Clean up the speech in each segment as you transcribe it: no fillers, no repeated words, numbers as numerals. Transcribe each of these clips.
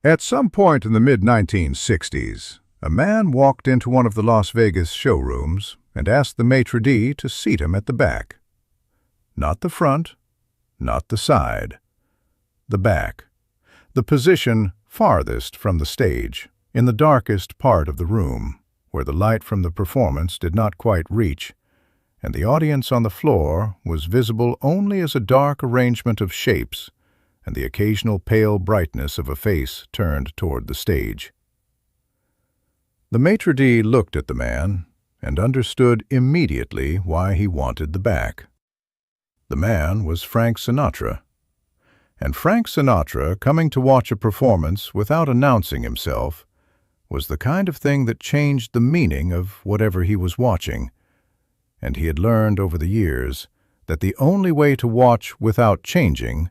At some point in the mid-1960s, a man walked into one of the Las Vegas showrooms and asked the maitre d' to seat him at the back. Not the front, not the side, the back, the position farthest from the stage, in the darkest part of the room, where the light from the performance did not quite reach, and the audience on the floor was visible only as a dark arrangement of shapes and the occasional pale brightness of a face turned toward the stage. The maitre d' looked at the man and understood immediately why he wanted the back. The man was Frank Sinatra. And Frank Sinatra, coming to watch a performance without announcing himself, was the kind of thing that changed the meaning of whatever he was watching. And he had learned over the years that the only way to watch without changing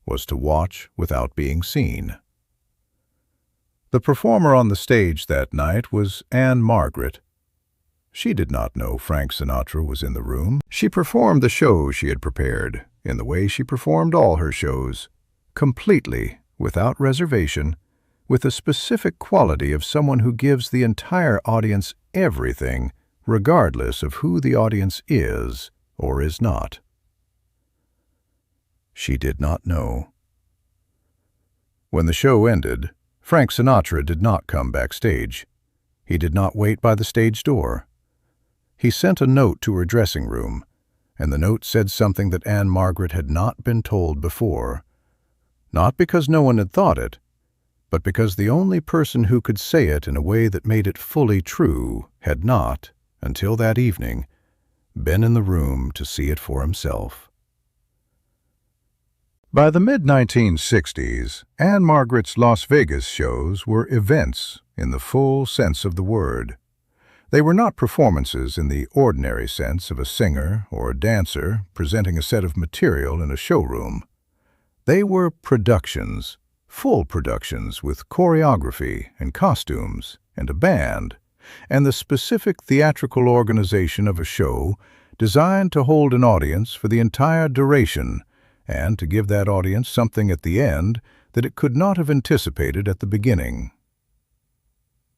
was to watch without being seen. The performer on the stage that night was Ann-Margret. She did not know Frank Sinatra was in the room. She performed the show she had prepared, in the way she performed all her shows, completely, without reservation, with the specific quality of someone who gives the entire audience everything, regardless of who the audience is or is not. She did not know. When the show ended, Frank Sinatra did not come backstage. He did not wait by the stage door. He sent a note to her dressing room, and the note said something that Ann-Margret had not been told before. Not because no one had thought it, but because the only person who could say it in a way that made it fully true had not, until that evening, been in the room to see it for himself. By the mid-1960s, Ann-Margret's Las Vegas shows were events in the full sense of the word. They were not performances in the ordinary sense of a singer or a dancer presenting a set of material in a showroom. They were productions, full productions with choreography and costumes and a band, and the specific theatrical organization of a show designed to hold an audience for the entire duration and to give that audience something at the end that it could not have anticipated at the beginning.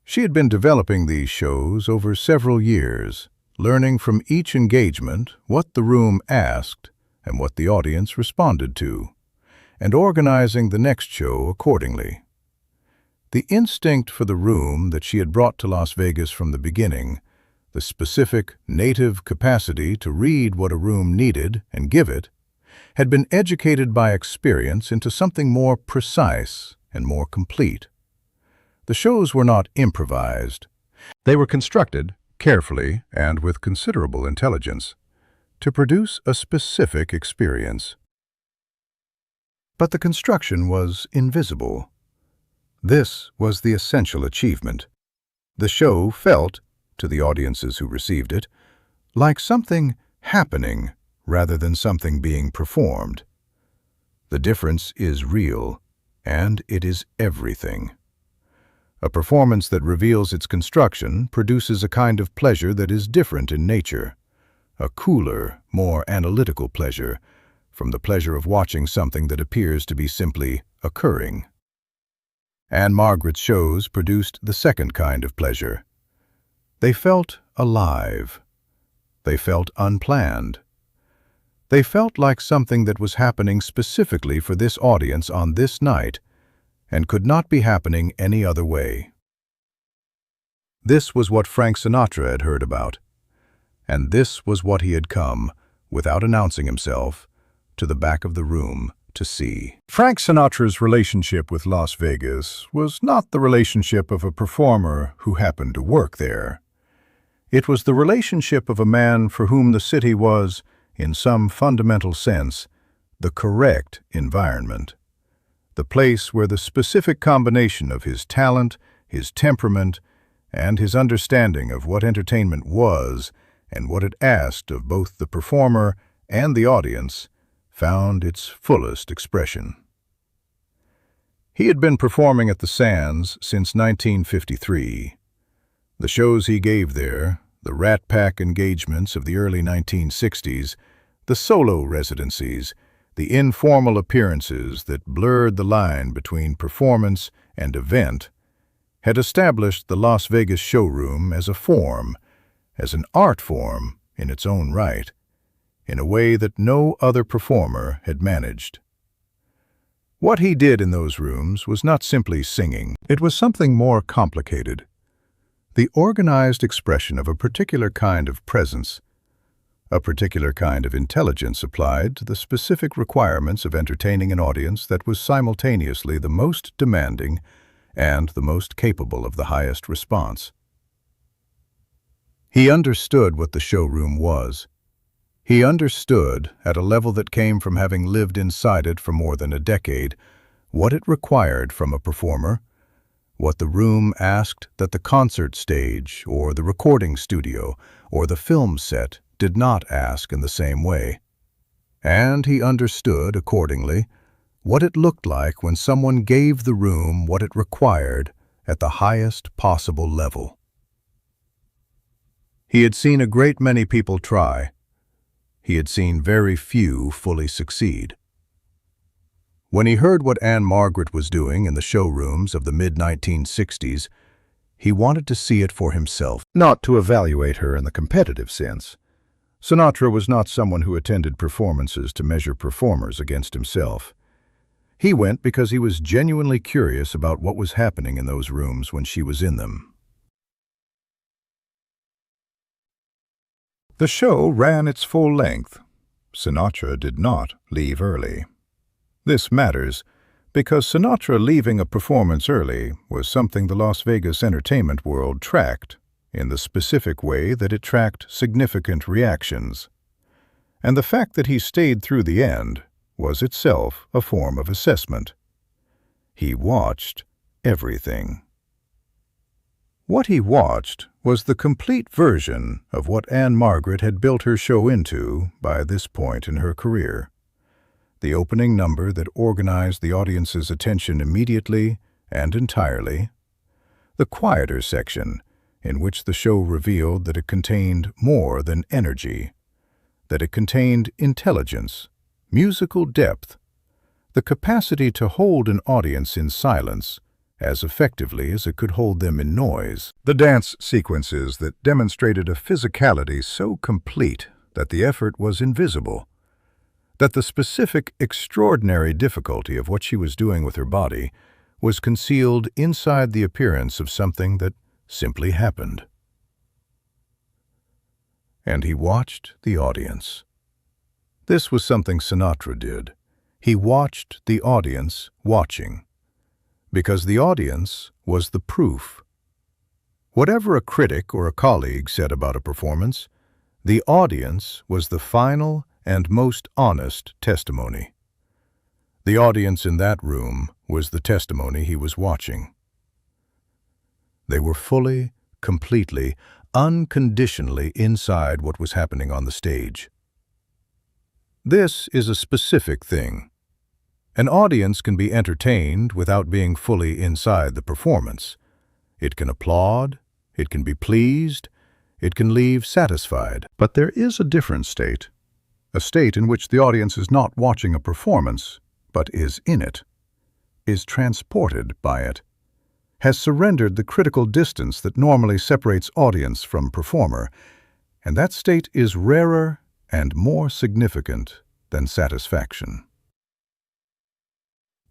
She had been developing these shows over several years, learning from each engagement what the room asked and what the audience responded to, and organizing the next show accordingly. The instinct for the room that she had brought to Las Vegas from the beginning, the specific, native capacity to read what a room needed and give it, had been educated by experience into something more precise and more complete. The shows were not improvised. They were constructed carefully and with considerable intelligence to produce a specific experience. But the construction was invisible. This was the essential achievement. The show felt, to the audiences who received it, like something happening rather than something being performed. The difference is real, and it is everything. A performance that reveals its construction produces a kind of pleasure that is different in nature, a cooler, more analytical pleasure, from the pleasure of watching something that appears to be simply occurring. Ann-Margret's shows produced the second kind of pleasure. They felt alive. They felt unplanned. They felt like something that was happening specifically for this audience on this night and could not be happening any other way. This was what Frank Sinatra had heard about, and this was what he had come, without announcing himself, to the back of the room to see. Frank Sinatra's relationship with Las Vegas was not the relationship of a performer who happened to work there. It was the relationship of a man for whom the city was, in some fundamental sense, the correct environment. The place where the specific combination of his talent, his temperament, and his understanding of what entertainment was and what it asked of both the performer and the audience found its fullest expression. He had been performing at the Sands since 1953. The shows he gave there, the Rat Pack engagements of the early 1960s, the solo residencies, the informal appearances that blurred the line between performance and event, had established the Las Vegas showroom as a form, as an art form in its own right, in a way that no other performer had managed. What he did in those rooms was not simply singing. It was something more complicated. The organized expression of a particular kind of presence, a particular kind of intelligence applied to the specific requirements of entertaining an audience that was simultaneously the most demanding and the most capable of the highest response. He understood what the showroom was. He understood, at a level that came from having lived inside it for more than a decade, what it required from a performer, what the room asked that the concert stage or the recording studio or the film set did not ask in the same way. And he understood, accordingly, what it looked like when someone gave the room what it required at the highest possible level. He had seen a great many people try. He had seen very few fully succeed. When he heard what Ann-Margret was doing in the showrooms of the mid-1960s, he wanted to see it for himself, not to evaluate her in the competitive sense. Sinatra was not someone who attended performances to measure performers against himself. He went because he was genuinely curious about what was happening in those rooms when she was in them. The show ran its full length. Sinatra did not leave early. This matters because Sinatra leaving a performance early was something the Las Vegas entertainment world tracked in the specific way that it tracked significant reactions. And the fact that he stayed through the end was itself a form of assessment. He watched everything. What he watched was the complete version of what Ann-Margret had built her show into by this point in her career. The opening number that organized the audience's attention immediately and entirely. The quieter section, in which the show revealed that it contained more than energy, that it contained intelligence, musical depth, the capacity to hold an audience in silence as effectively as it could hold them in noise. The dance sequences that demonstrated a physicality so complete that the effort was invisible, that the specific extraordinary difficulty of what she was doing with her body was concealed inside the appearance of something that simply happened. And he watched the audience. This was something Sinatra did. He watched the audience watching, because the audience was the proof. Whatever a critic or a colleague said about a performance, the audience was the final and most honest testimony. The audience in that room was the testimony he was watching. They were fully, completely, unconditionally inside what was happening on the stage. This is a specific thing. An audience can be entertained without being fully inside the performance. It can applaud, it can be pleased, it can leave satisfied. But there is a different state, a state in which the audience is not watching a performance, but is in it, is transported by it, has surrendered the critical distance that normally separates audience from performer, and that state is rarer and more significant than satisfaction.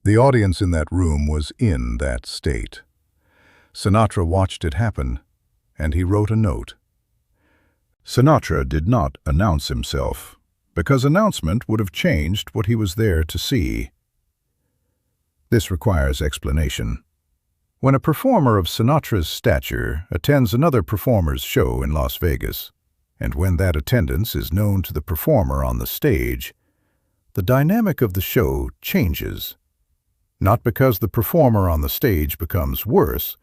The audience in that room was in that state. Sinatra watched it happen, and he wrote a note. Sinatra did not announce himself, because announcement would have changed what he was there to see. This requires explanation. When a performer of Sinatra's stature attends another performer's show in Las Vegas, and when that attendance is known to the performer on the stage, the dynamic of the show changes. Not because the performer on the stage becomes worse.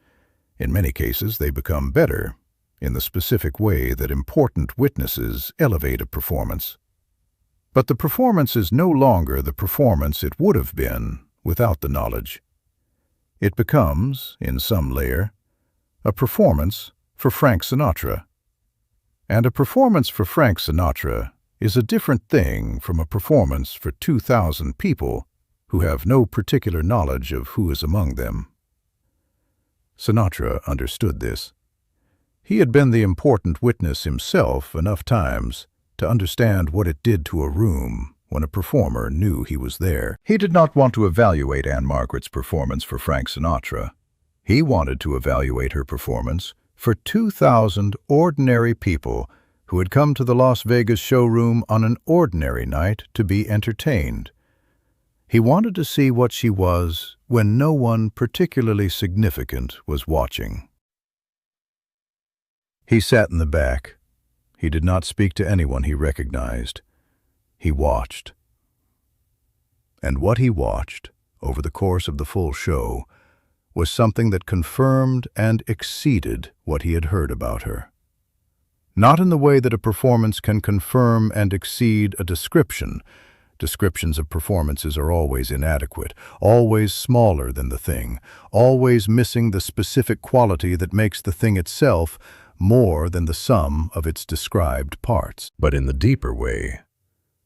In many cases, they become better, in the specific way that important witnesses elevate a performance. But the performance is no longer the performance it would have been without the knowledge. It becomes, in some layer, a performance for Frank Sinatra. And a performance for Frank Sinatra is a different thing from a performance for 2,000 people who have no particular knowledge of who is among them. Sinatra understood this. He had been the important witness himself enough times to understand what it did to a room when a performer knew he was there. He did not want to evaluate Ann-Margret's performance for Frank Sinatra. He wanted to evaluate her performance for 2,000 ordinary people who had come to the Las Vegas showroom on an ordinary night to be entertained. He wanted to see what she was when no one particularly significant was watching. He sat in the back. He did not speak to anyone he recognized. He watched. And what he watched, over the course of the full show, was something that confirmed and exceeded what he had heard about her. Not in the way that a performance can confirm and exceed a description. Descriptions of performances are always inadequate, always smaller than the thing, always missing the specific quality that makes the thing itself more than the sum of its described parts. But in the deeper way,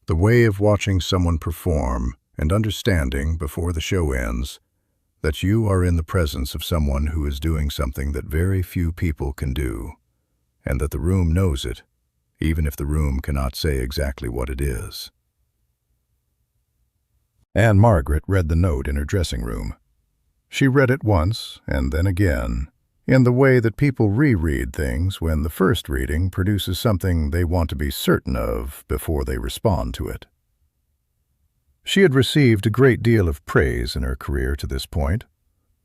the way of watching someone perform and understanding before the show ends that you are in the presence of someone who is doing something that very few people can do, and that the room knows it, even if the room cannot say exactly what it is. Ann-Margret read the note in her dressing room. She read it once, and then again, in the way that people reread things when the first reading produces something they want to be certain of before they respond to it. She had received a great deal of praise in her career to this point.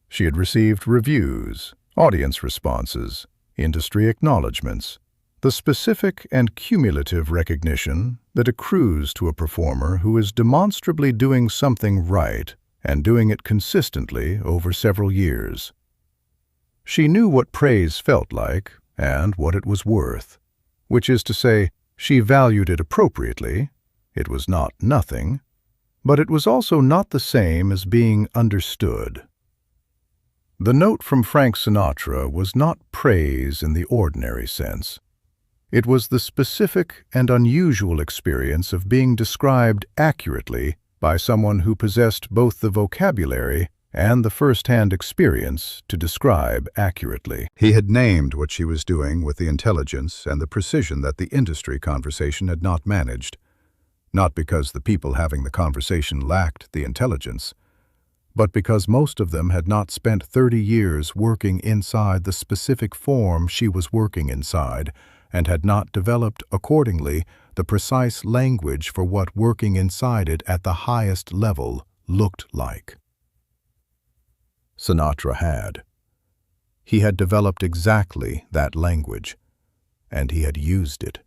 She had received reviews, audience responses, industry acknowledgments, the specific and cumulative recognition that accrues to a performer who is demonstrably doing something right and doing it consistently over several years. She knew what praise felt like and what it was worth, which is to say, she valued it appropriately. It was not nothing, but it was also not the same as being understood. The note from Frank Sinatra was not praise in the ordinary sense. It was the specific and unusual experience of being described accurately by someone who possessed both the vocabulary and the first-hand experience to describe accurately. He had named what she was doing with the intelligence and the precision that the industry conversation had not managed, not because the people having the conversation lacked the intelligence, but because most of them had not spent 30 years working inside the specific form she was working inside and had not developed, accordingly, the precise language for what working inside it at the highest level looked like. Sinatra had. He had developed exactly that language, and he had used it.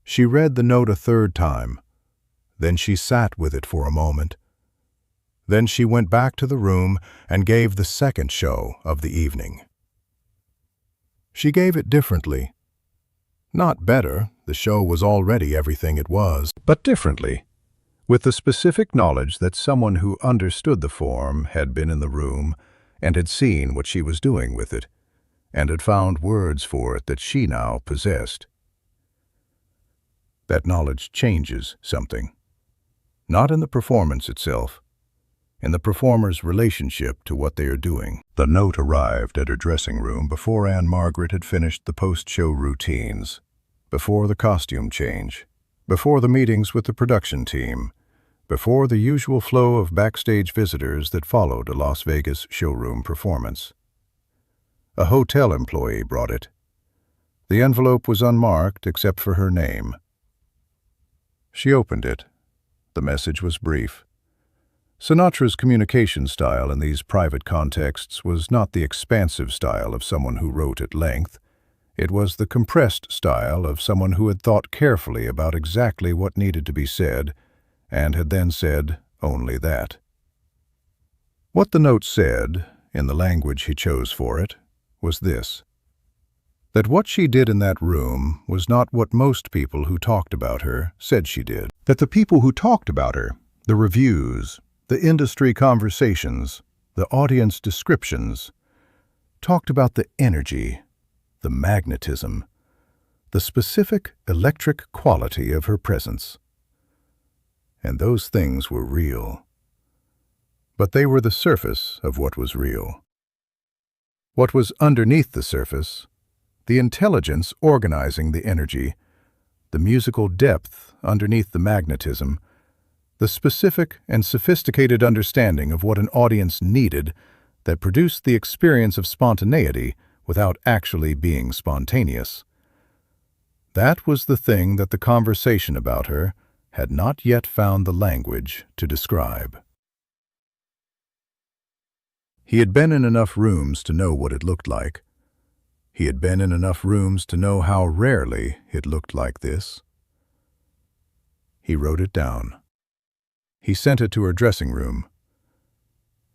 She read the note a third time. Then she sat with it for a moment. Then she went back to the room and gave the second show of the evening. She gave it differently. Not better, the show was already everything it was, but differently, with the specific knowledge that someone who understood the form had been in the room and had seen what she was doing with it, and had found words for it that she now possessed. That knowledge changes something, not in the performance itself, in the performer's relationship to what they are doing. The note arrived at her dressing room before Ann-Margret had finished the post-show routines, before the costume change, before the meetings with the production team, before the usual flow of backstage visitors that followed a Las Vegas showroom performance. A hotel employee brought it. The envelope was unmarked except for her name. She opened it. The message was brief. Sinatra's communication style in these private contexts was not the expansive style of someone who wrote at length. It was the compressed style of someone who had thought carefully about exactly what needed to be said, and had then said only that. What the note said, in the language he chose for it, was this: that what she did in that room was not what most people who talked about her said she did. That the people who talked about her, the reviews, the industry conversations, the audience descriptions, talked about the energy, the magnetism, the specific electric quality of her presence. And those things were real. But they were the surface of what was real. What was underneath the surface, the intelligence organizing the energy, the musical depth underneath the magnetism, the specific and sophisticated understanding of what an audience needed that produced the experience of spontaneity without actually being spontaneous. That was the thing that the conversation about her had not yet found the language to describe. He had been in enough rooms to know what it looked like. He had been in enough rooms to know how rarely it looked like this. He wrote it down. He sent it to her dressing room,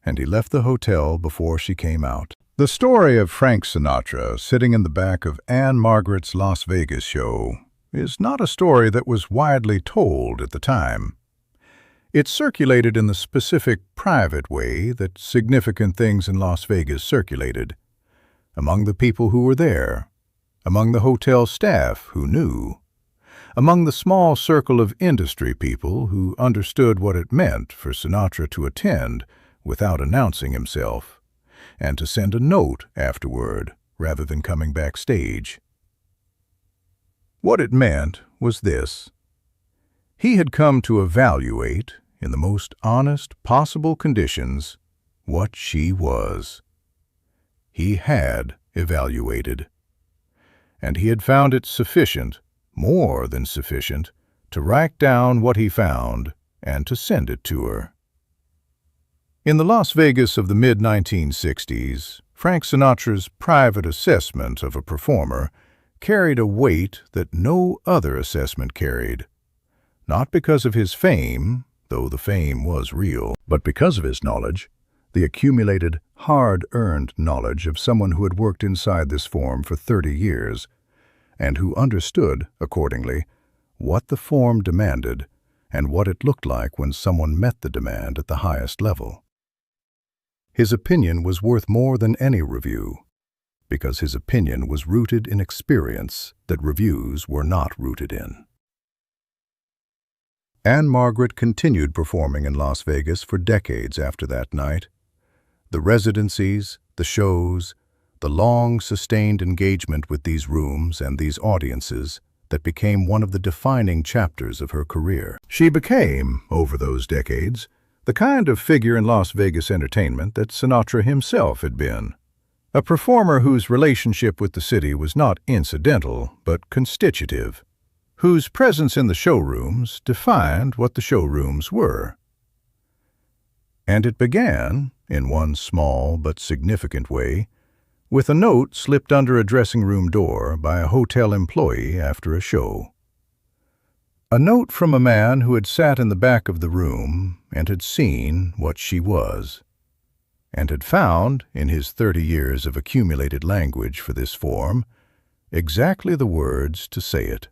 and he left the hotel before she came out. The story of Frank Sinatra sitting in the back of Ann-Margret's Las Vegas show is not a story that was widely told at the time. It circulated in the specific private way that significant things in Las Vegas circulated, among the people who were there, among the hotel staff who knew, among the small circle of industry people who understood what it meant for Sinatra to attend without announcing himself, and to send a note afterward rather than coming backstage. What it meant was this: he had come to evaluate, in the most honest possible conditions, what she was. He had evaluated, and he had found it sufficient, more than sufficient, to write down what he found and to send it to her. In the Las Vegas of the mid-1960s, Frank Sinatra's private assessment of a performer carried a weight that no other assessment carried, not because of his fame, though the fame was real, but because of his knowledge, the accumulated, hard-earned knowledge of someone who had worked inside this form for 30 years, and who understood, accordingly, what the form demanded and what it looked like when someone met the demand at the highest level. His opinion was worth more than any review, because his opinion was rooted in experience that reviews were not rooted in. Ann-Margret continued performing in Las Vegas for decades after that night. The residencies, the shows, the long, sustained engagement with these rooms and these audiences that became one of the defining chapters of her career. She became, over those decades, the kind of figure in Las Vegas entertainment that Sinatra himself had been. A performer whose relationship with the city was not incidental, but constitutive, whose presence in the showrooms defined what the showrooms were. And it began, in one small but significant way, with a note slipped under a dressing room door by a hotel employee after a show. A note from a man who had sat in the back of the room and had seen what she was, and had found, in his 30 years of accumulated language for this form, exactly the words to say it.